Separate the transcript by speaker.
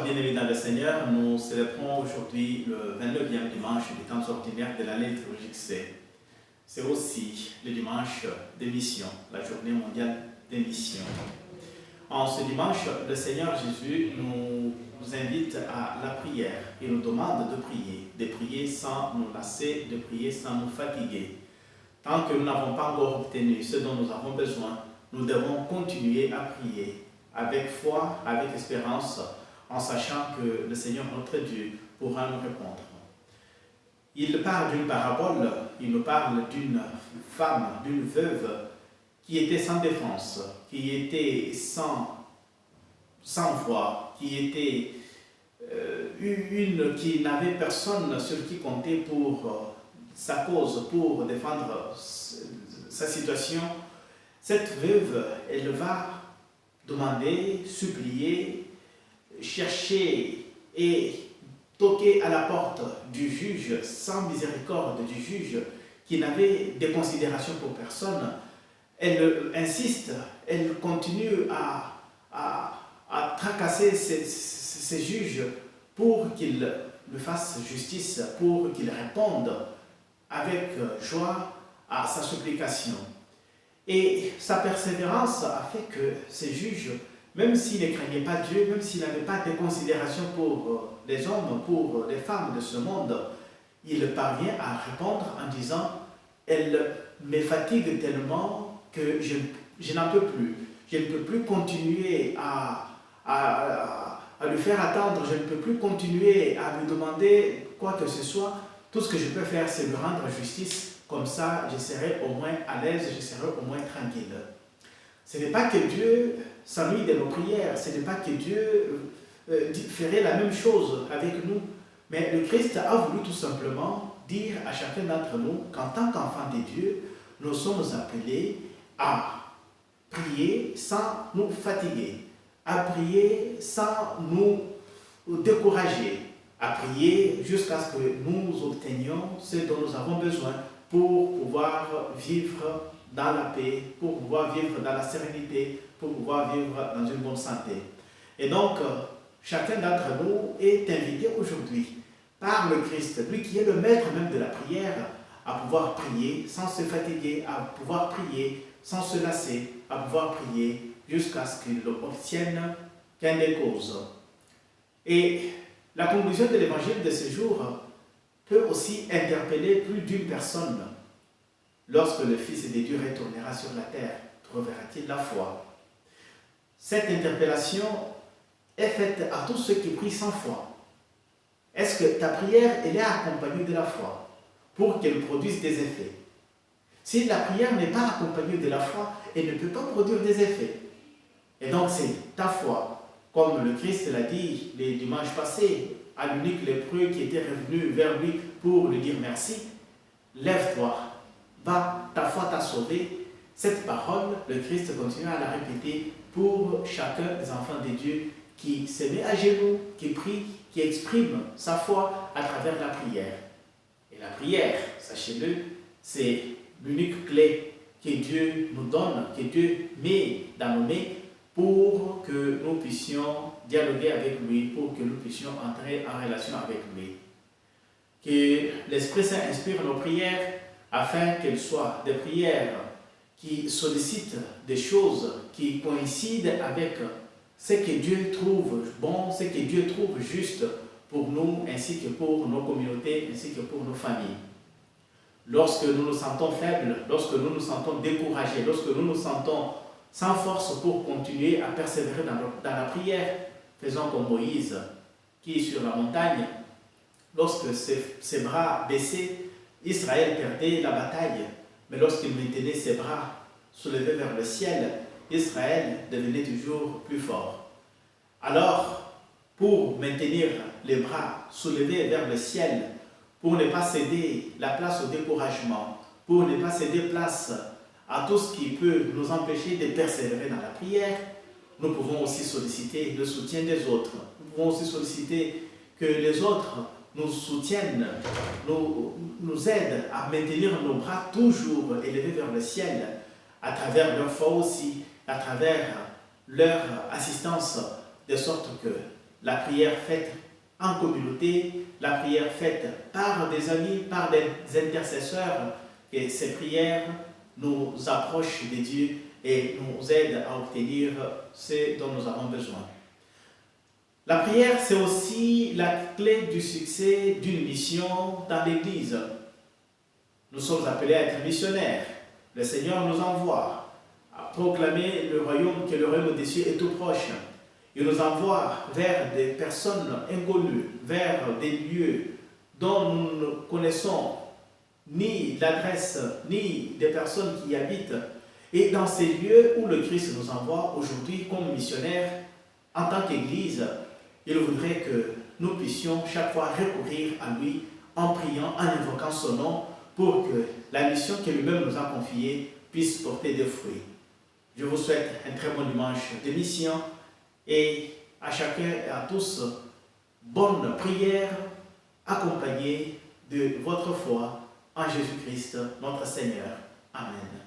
Speaker 1: bien-aimés dans le Seigneur, nous célébrons aujourd'hui le 29e dimanche du temps ordinaire de l'année liturgique C. C'est aussi le dimanche des missions, la journée mondiale des missions. En ce dimanche, le Seigneur Jésus nous invite à la prière et nous demande de prier sans nous lasser, de prier sans nous fatiguer. Tant que nous n'avons pas encore obtenu ce dont nous avons besoin, nous devons continuer à prier avec foi, avec espérance, en sachant que le Seigneur notre Dieu pourra nous répondre. Il parle d'une parabole, il nous parle d'une femme, d'une veuve qui était sans défense, qui était sans voix, qui n'avait personne sur qui compter pour sa cause, pour défendre sa situation. Cette veuve, elle va demander, supplier, chercher et toquer à la porte du juge, sans miséricorde du juge, qui n'avait de considération pour personne. Elle insiste, elle continue à tracasser ces juges pour qu'ils lui fassent justice, pour qu'ils répondent avec joie à sa supplication. Et sa persévérance a fait que ces juges, même s'ils ne craignaient pas Dieu, même s'ils n'avaient pas de considération pour les hommes, pour les femmes de ce monde, il parvient à répondre en disant « Elle me fatigue tellement que je n'en peux plus. Je ne peux plus continuer à lui faire attendre, je ne peux plus continuer à lui demander quoi que ce soit. Tout ce que je peux faire, c'est lui rendre justice. Comme ça, je serai au moins à l'aise, je serai au moins tranquille. » Ce n'est pas que Dieu s'ennuie de nos prières, ce n'est pas que Dieu ferait la même chose avec nous, mais le Christ a voulu tout simplement dire à chacun d'entre nous qu'en tant qu'enfants de Dieu, nous sommes appelés à prier sans nous fatiguer, à prier sans nous décourager, à prier jusqu'à ce que nous obtenions ce dont nous avons besoin pour pouvoir vivre dans la paix, pour pouvoir vivre dans la sérénité, pour pouvoir vivre dans une bonne santé. Et donc, chacun d'entre nous est invité aujourd'hui par le Christ, lui qui est le maître même de la prière, à pouvoir prier sans se fatiguer, à pouvoir prier sans se lasser, à pouvoir prier jusqu'à ce qu'il obtienne gain de cause. Et la conclusion de l'évangile de ce jour peut aussi interpeller plus d'une personne. Lorsque le Fils de Dieu retournera sur la terre, trouvera-t-il la foi? Cette interpellation est faite à tous ceux qui prient sans foi. Est-ce que ta prière elle est accompagnée de la foi pour qu'elle produise des effets? Si la prière n'est pas accompagnée de la foi, elle ne peut pas produire des effets. Et donc c'est ta foi, comme le Christ l'a dit les dimanches passés à l'unique lépreux qui était revenu vers lui pour lui dire merci. Lève-toi, va, ta foi t'a sauvé. Cette parole, le Christ continue à la répéter pour chacun des enfants de Dieu qui se met à genoux, qui prie, qui exprime sa foi à travers la prière. Et la prière, sachez-le, c'est l'unique clé que Dieu nous donne, que Dieu met dans nos mains pour que nous puissions dialoguer avec lui, pour que nous puissions entrer en relation avec lui. Que l'Esprit Saint inspire nos prières afin qu'elles soient des prières qui sollicitent des choses qui coïncident avec ce que Dieu trouve bon, ce que Dieu trouve juste pour nous, ainsi que pour nos communautés, ainsi que pour nos familles. Lorsque nous nous sentons faibles, lorsque nous nous sentons découragés, lorsque nous nous sentons sans force pour continuer à persévérer dans la prière, faisons comme Moïse, qui sur la montagne, lorsque ses bras baissés, Israël perdait la bataille, mais lorsqu'il maintenait ses bras soulevés vers le ciel, Israël devenait toujours plus fort. Alors, pour maintenir les bras soulevés vers le ciel, pour ne pas céder la place au découragement, pour ne pas céder place à tout ce qui peut nous empêcher de persévérer dans la prière, nous pouvons aussi solliciter le soutien des autres. Nous pouvons aussi solliciter que les autres nous soutiennent, nous aident à maintenir nos bras toujours élevés vers le ciel, à travers leur foi aussi, à travers leur assistance, de sorte que la prière faite en communauté, la prière faite par des amis, par des intercesseurs, et ces prières nous approchent de Dieu et nous aident à obtenir ce dont nous avons besoin. La prière, c'est aussi la clé du succès d'une mission dans l'Église. Nous sommes appelés à être missionnaires. Le Seigneur nous envoie à proclamer le royaume, que le royaume des cieux est tout proche. Il nous envoie vers des personnes inconnues, vers des lieux dont nous ne connaissons ni l'adresse, ni des personnes qui y habitent. Et dans ces lieux où le Christ nous envoie aujourd'hui comme missionnaires, en tant qu'Église, il voudrait que nous puissions chaque fois recourir à lui en priant, en invoquant son nom, pour que la mission que lui-même nous a confiée puisse porter des fruits. Je vous souhaite un très bon dimanche de mission et à chacun et à tous, bonne prière accompagnée de votre foi en Jésus-Christ, notre Seigneur. Amen.